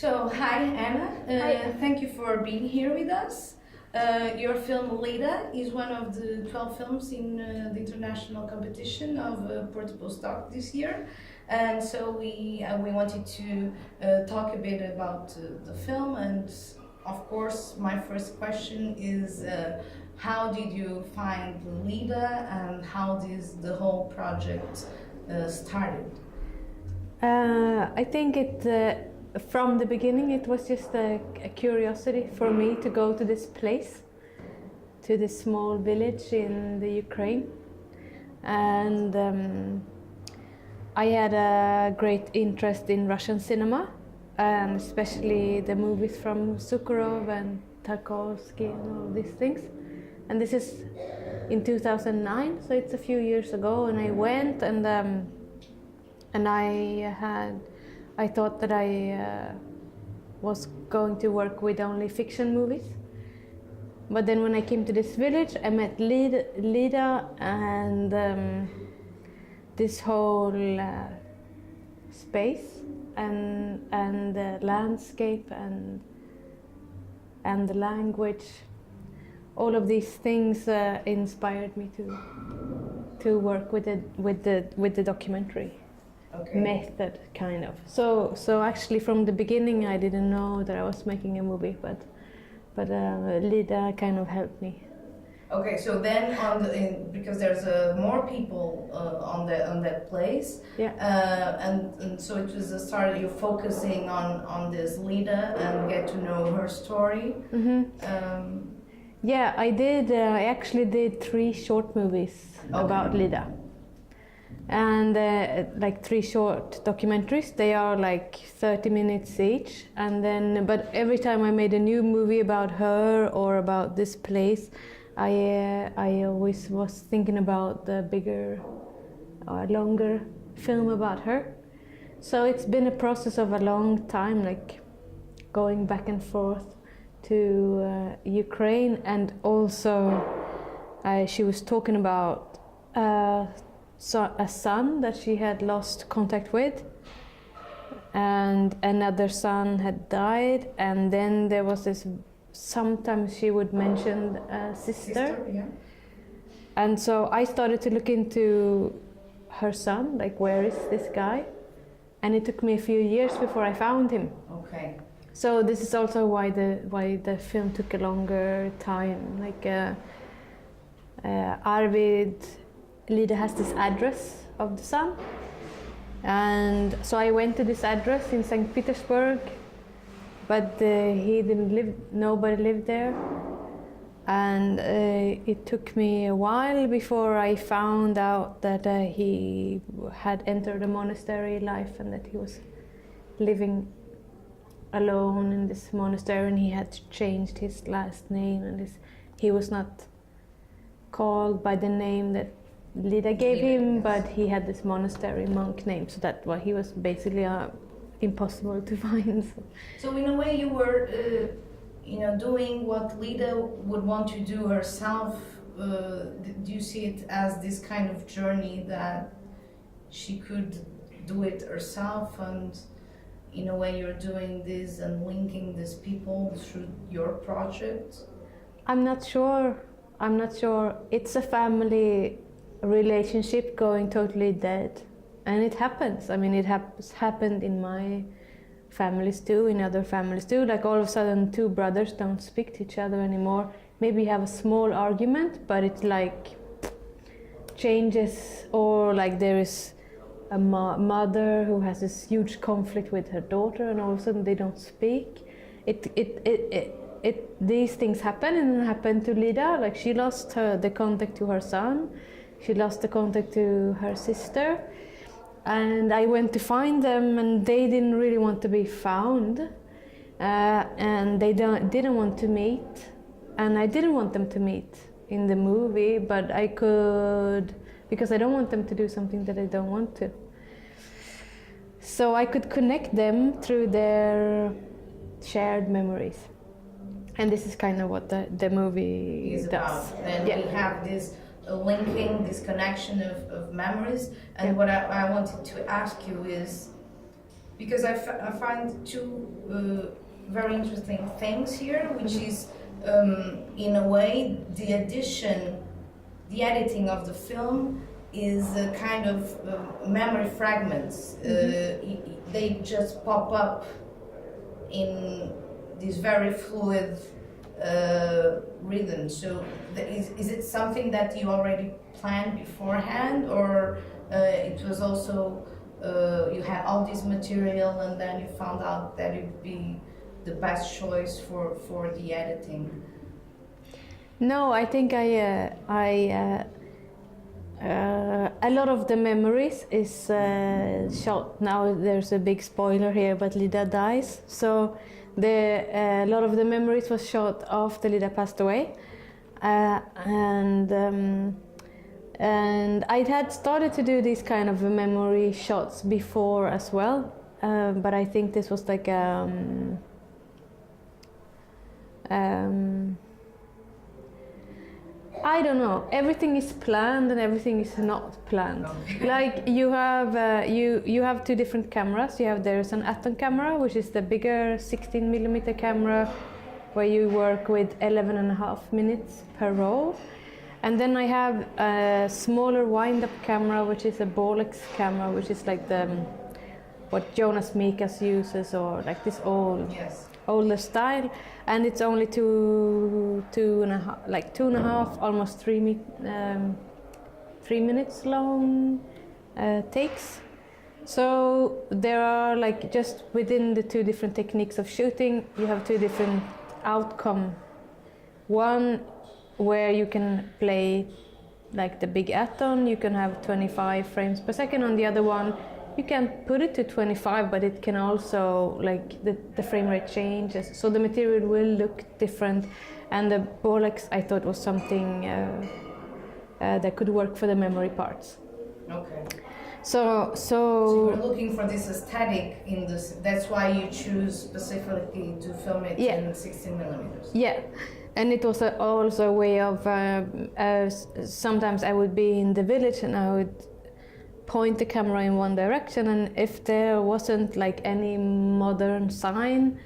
So, hi Anna, Hi. thank you for being here with us. Your film Lida is one of the 12 films in the international competition of Porto this year. And so we wanted to talk a bit about the film, and of course my first question is how did you find Lida and how did the whole project started? I think from the beginning it was just a curiosity for me to go to this place, to this small village in the Ukraine. And I had a great interest in Russian cinema, and especially the movies from Sukharov and Tarkovsky and all these things. And this is in 2009, so it's a few years ago, and I went and I thought that I was going to work with only fiction movies. But then when I came to this village, I met Lida and this whole space and the landscape and the language. All of these things inspired me to work with the documentary. Okay. Method, kind of. So actually from the beginning I didn't know that I was making a movie, but Lida kind of helped me. Okay, so then because there's more people on that place, Yeah. And so it was a start. You're focusing on this Lida and get to know her story. Mm-hmm. Yeah, I did. I actually did 3 short movies about Lida. And like 3 short documentaries. They are like 30 minutes each, and then but every time I made a new movie about her or about this place, I always was thinking about the bigger or longer film about her. So it's been a process of a long time, like going back and forth to Ukraine, and also she was talking about a son that she had lost contact with, and another son had died, and then there was this, sometimes she would mention a sister. Yeah. And so I started to look into her son, like where is this guy, and it took me a few years before I found him. Okay. So this is also why the film took a longer time. Like Arvid, Lida has this address of the son, and so I went to this address in St. Petersburg, but he didn't live. Nobody lived there, and it took me a while before I found out that he had entered a monastery life and that he was living alone in this monastery, and he had changed his last name, and he was not called by the name that Lida gave him, yes. But he had this monastery monk name, so that's why he was basically impossible to find. So in a way you were doing what Lida would want to do herself. Do you see it as this kind of journey that she could do it herself, and in a way you're doing this and linking these people through your project? I'm not sure. It's a family relationship going totally dead, and it happens. I mean, it has happened in my families too, in other families too. Like all of a sudden 2 brothers don't speak to each other anymore. Maybe have a small argument, but it like changes, or like there is a mother who has this huge conflict with her daughter, and all of a sudden they don't speak. These things happen, and it happened to Lida. Like she lost the contact to her son, she lost the contact to her sister, and I went to find them, and they didn't really want to be found, and they didn't want to meet, and I didn't want them to meet in the movie, but I could, because I don't want them to do something that I don't want to. So I could connect them through their shared memories. And this is kind of what the movie is does. About. Then we have this linking, this connection of memories. And Yeah. what I wanted to ask you is, because I find two very interesting things here, which is in a way the editing of the film is a kind of memory fragments. They just pop up in this very fluid rhythm. So is it something that you already planned beforehand, or it was also you had all this material and then you found out that it would be the best choice for the editing? No, I think a lot of the memories is shot. Now there's a big spoiler here, but Lida dies. So a lot of the memories was shot after Lida passed away, and I had started to do these kind of memory shots before as well, but I think this was like I don't know. Everything is planned and everything is not planned. Okay. Like you have two different cameras. There's an Atom camera, which is the bigger 16mm camera, where you work with 11.5 minutes per roll. And then I have a smaller wind-up camera, which is a Bolex camera, which is like what Jonas Mikas uses, or like this old. Yes. Older style, and it's only two and a half, almost 3 minutes long takes. So there are like just within the two different techniques of shooting, you have two different outcome. One where you can play like the big Atom, you can have 25 frames per second. On the other one, you can put it to 25, but it can also, like, the frame rate changes, so the material will look different. And the Bolex I thought was something that could work for the memory parts. Okay. So you're looking for this aesthetic in this. That's why you choose specifically to film it in 16mm. Yeah, and it was also a way of. Sometimes I would be in the village and I would point the camera in one direction, and if there wasn't like any modern sign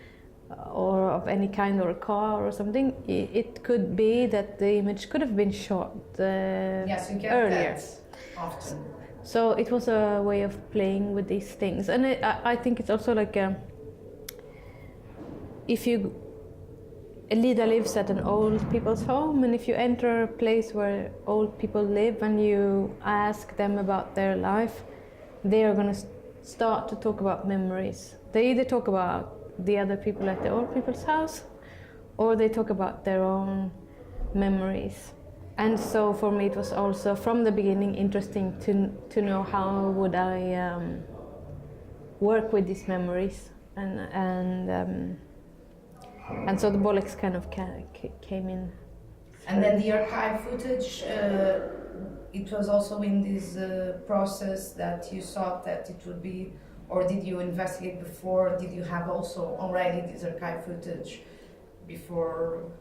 or of any kind, or a car or something, it could be that the image could have been shot yes, you get earlier. That often. So it was a way of playing with these things, and I think it's also like Lida lives at an old people's home, and if you enter a place where old people live and you ask them about their life, they are going to start to talk about memories. They either talk about the other people at the old people's house, or they talk about their own memories. And so for me it was also from the beginning interesting to know how would I work with these memories, and so the Bolex kind of came in. And then the archive footage, it was also in this process that you thought that it would be, or did you investigate before? Did you have also already this archive footage before?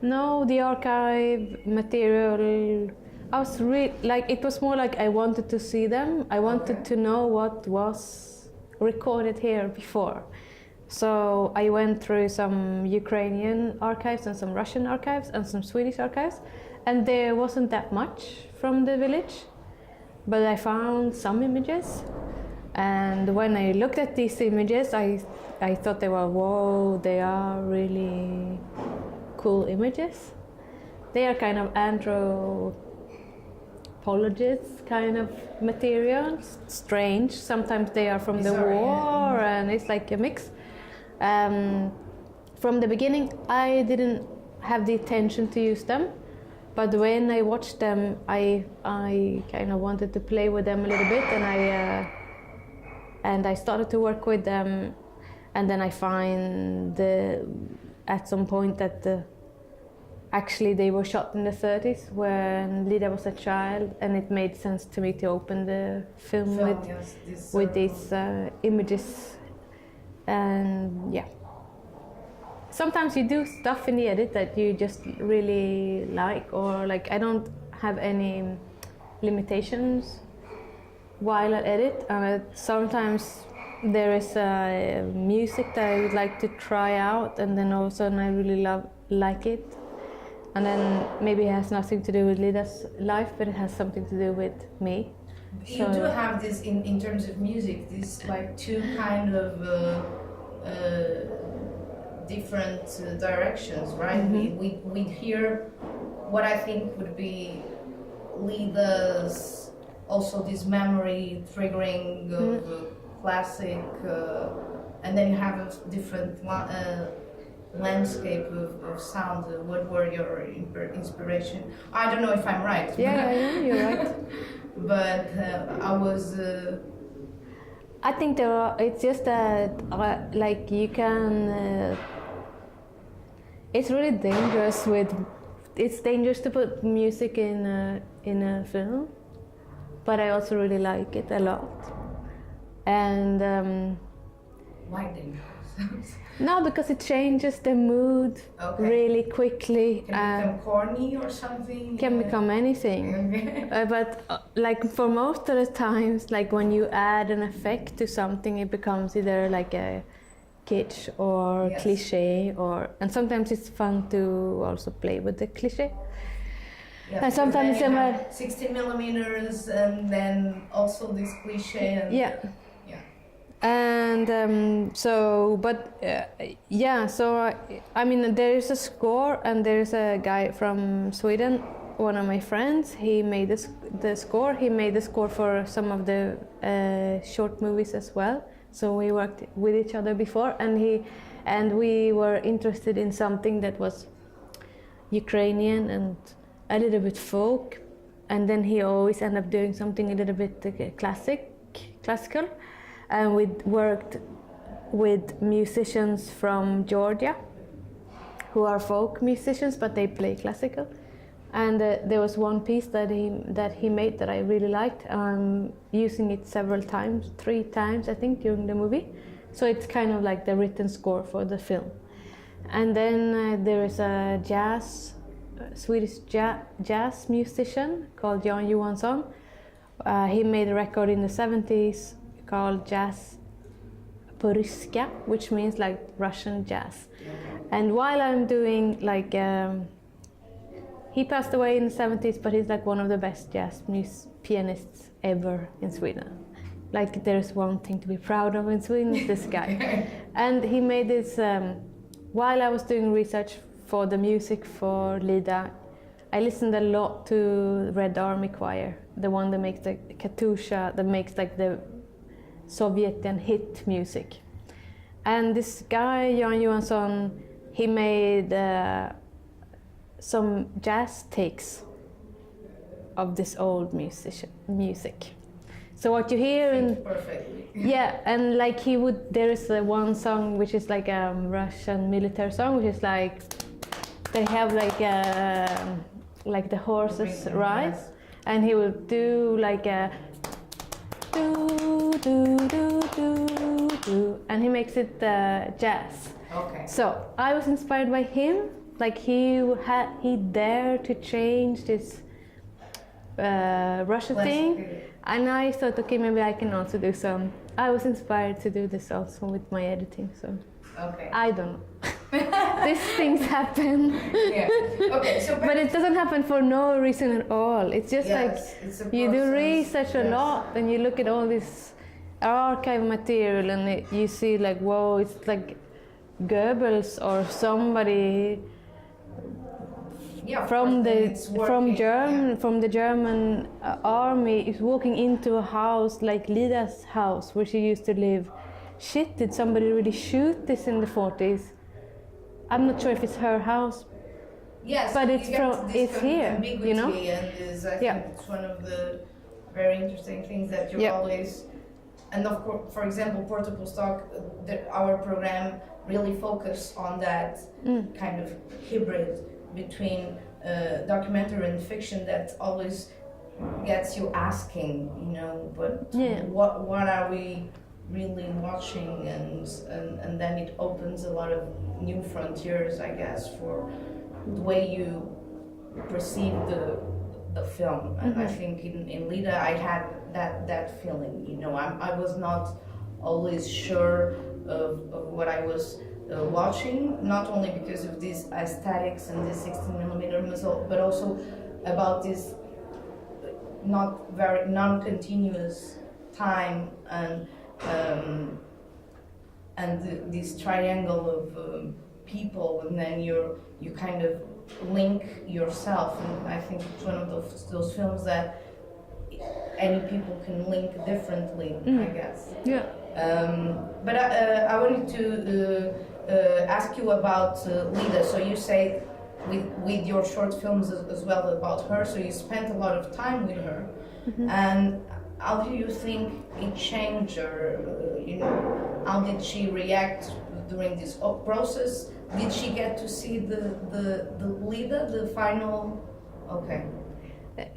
No, the archive material, I was it was more like I wanted to see them. I wanted to know what was recorded here before. So I went through some Ukrainian archives and some Russian archives and some Swedish archives, and there wasn't that much from the village, but I found some images. And when I looked at these images, I thought they were, whoa, they are really cool images. They are kind of anthropologist kind of materials, strange. Sometimes they are from the war, and it's like a mix. From the beginning, I didn't have the intention to use them, but when I watched them, I kind of wanted to play with them a little bit, and I started to work with them, and then I find at some point that actually they were shot in the 30s when Lida was a child, and it made sense to me to open the film with these images. And yeah, sometimes you do stuff in the edit that you just really like, or like I don't have any limitations while I edit. Sometimes there is music that I would like to try out, and then all of a sudden I really like it. And then maybe it has nothing to do with Lida's life, but it has something to do with me. You do have this in terms of music, this like two kind of different directions, right? Mm-hmm. We hear what I think would be Lida's, also this memory triggering of classic, and then you have a different landscape of sound. What were your inspiration? I don't know if I'm right. Yeah, you're right. But I was. I think it's just that like you can. It's really dangerous It's dangerous to put music in a film, but I also really like it a lot. And why dangerous? No, because it changes the mood really quickly. Can become corny or something? Can become anything. But like for most of the times, like when you add an effect to something, it becomes either like a kitsch or cliche, and sometimes it's fun to also play with the cliche. Yeah, and sometimes you have 16 millimeters and then also this cliche. And And so I mean, there is a score, and there is a guy from Sweden, one of my friends. He made the score. He made the score for some of the short movies as well. So we worked with each other before, and we were interested in something that was Ukrainian and a little bit folk, and then he always ended up doing something a little bit classical. And we worked with musicians from Georgia who are folk musicians, but they play classical. And there was one piece that he made that I really liked. Using it several times, 3 times I think, during the movie. So it's kind of like the written score for the film. And then there is a Swedish jazz musician called Jan Johansson. He made a record in the 70s called Jazz på ryska, which means like Russian jazz. And while I'm doing like, he passed away in the 70s, but he's like one of the best jazz pianists ever in Sweden. Like there's one thing to be proud of in Sweden, is this guy. And he made this, while I was doing research for the music for Lida, I listened a lot to Red Army Choir, the one that makes the Katusha, that makes like the Soviet and hit music. And this guy, Jan Johansson, he made some jazz takes of this old music. So what you hear perfectly. Yeah, and like there is one song which is like a Russian military song, which is like they have like the horses rise, and he will do like a do do do do do, and he makes it jazz. Okay. So I was inspired by him. Like he dared to change this Russia thing, and I thought, okay, maybe I can also do some. I was inspired to do this also with my editing. So okay. I don't know. These things happen. Yeah. Okay. So, but it doesn't happen for no reason at all. It's just you do research a lot, and you look at all this archive material, and you see like, whoa, it's like Goebbels or somebody from the German army is walking into a house like Lida's house where she used to live. Shit, did somebody really shoot this in the 40s? I'm not sure if it's her house. Yes, but it's here, you know. And I think it's one of the very interesting things that you always. And of course, for example, Porto Postdoc, our program really focus on that kind of hybrid between documentary and fiction that always gets you asking, you know, but what are we really watching, and then it opens a lot of new frontiers, I guess, for the way you perceive the film. And I think in Lida I had that feeling, you know. I was not always sure of what I was watching, not only because of these aesthetics and this 16mm muzzle, but also about this not very non-continuous time and this triangle of people, and then you kind of link yourself, and I think it's one of those films that any people can link differently, I guess. Yeah. But I wanted to ask you about Lida. So you say with your short films as well about her, so you spent a lot of time with her. And how do you think it changed her? How did she react during this process? Did she get to see the Lida, the final? Okay.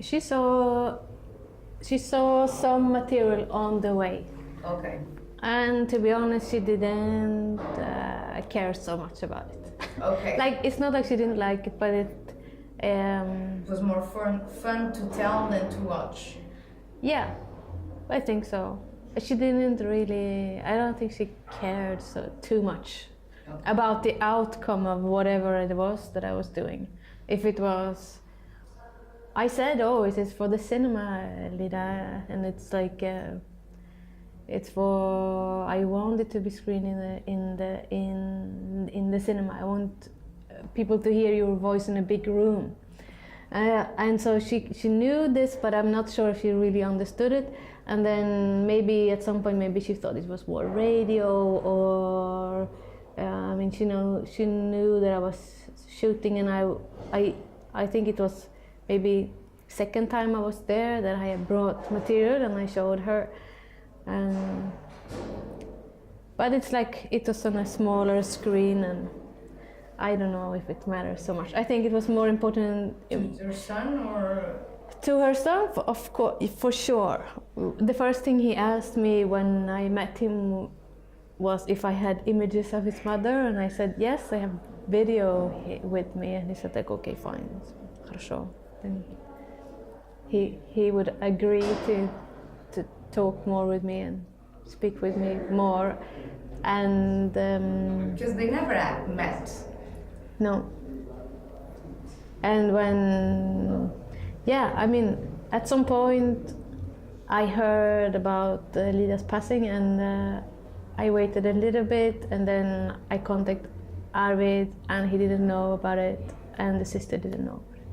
She saw some material on the way. Okay. And to be honest, she didn't care so much about it. Okay. Like, it's not like she didn't like it, but it was more fun to tell than to watch. Yeah, I think so. She didn't really, I don't think she cared too much about the outcome of whatever it was that I was doing. If it was, I said, oh, it is for the cinema, Lida, and it's like, it's for, I want it to be screened in the cinema. I want people to hear your voice in a big room. And so she knew this, but I'm not sure if she really understood it. And then maybe at some point, maybe she thought it was more radio, or I mean, she knew that I was shooting, and I think it was maybe second time I was there that I had brought material and I showed her. But it's like it was on a smaller screen, and I don't know if it matters so much. I think it was more important to her son, or to her son, of course, for sure. The first thing he asked me when I met him was if I had images of his mother, and I said yes, I have video with me, and he said like, okay, fine, хорошо. Then he would agree to talk more with me and speak with me more, and because they never met. No. And when, yeah, I mean, at some point I heard about Lida's passing, and I waited a little bit, and then I contacted Arvid, and he didn't know about it, and the sister didn't know about it.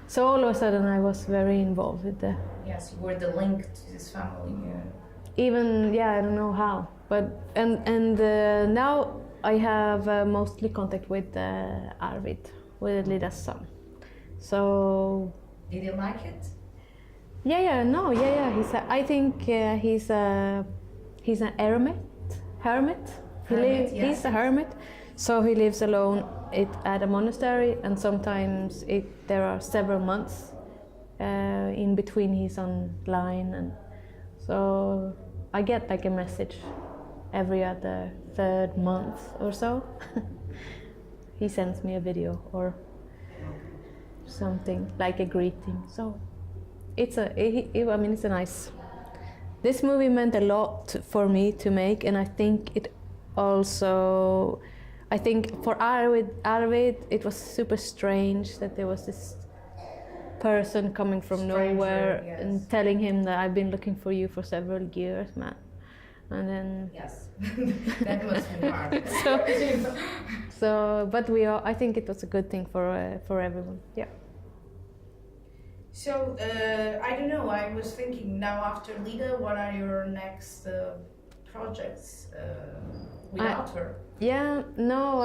So all of a sudden I was very involved with the... Yes, you were the link to this family. Even, yeah, I don't know how, but, and now I have mostly contact with Arvid, with Lida's son. So... Did you like it? Yeah. I think he's an hermit. Yes. He's a hermit, so he lives alone at a monastery, and sometimes there are several months in between he's online, and so I get like a message every other third month or so. He sends me a video or something, like a greeting. So it's a nice... This movie meant a lot for me to make, and I think it also... I think for Arvid, it was super strange that there was this person coming from nowhere, yes, and telling him that I've been looking for you for several years, man. And then... Yes, that must be hard. But I think it was a good thing for everyone, yeah. So, I don't know, I was thinking now after Lida, what are your next projects without her? Yeah, no,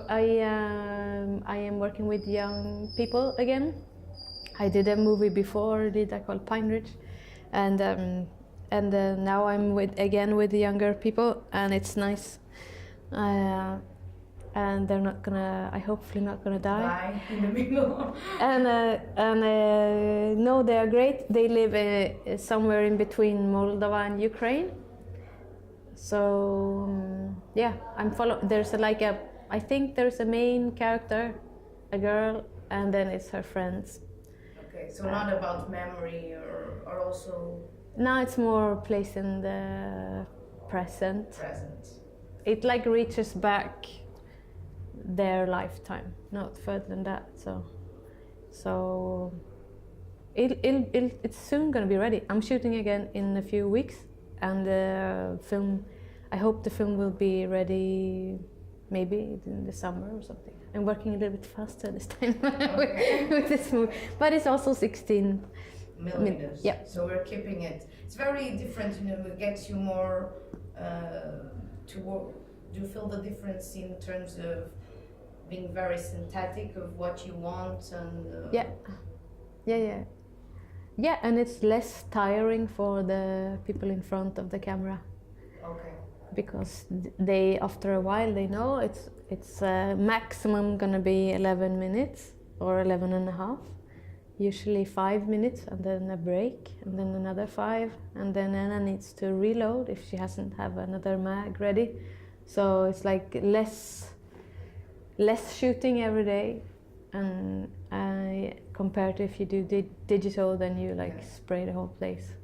I am working with young people again. I did a movie before Lida called Pine Ridge, and now I'm again with the younger people, and it's nice. And they're not gonna, hopefully not gonna die in the middle. and no, they are great. They live somewhere in between Moldova and Ukraine. So yeah, there's I think there's a main character, a girl, and then it's her friends. Okay, so not about memory or also... No, it's more placed in the present. present. It like reaches back their lifetime, not further than that. So it's soon gonna be ready. I'm shooting again in a few weeks, and the film, I hope the film will be ready maybe in the summer or something. I'm working a little bit faster this time with this movie, but it's also 16 millimeters. Yeah. So we're keeping it. It's very different, you know, it gets you more to work. Do you feel the difference in terms of being very synthetic of what you want and yeah, and it's less tiring for the people in front of the camera. Okay. Because they, after a while, they know it's maximum gonna be 11 minutes or 11 and a half. Usually 5 minutes and then a break and then another 5, and then Anna needs to reload if she hasn't have another mag ready. So it's like less shooting every day, and compared to if you do digital, then you like spray the whole place.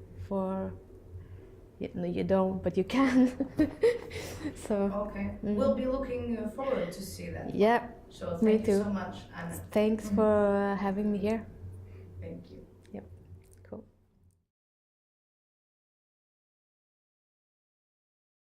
No, you don't, but you can. So okay, we'll be looking forward to see that. Yeah, So me thank too. you so much, Anna. Thanks for having me here. Thank you.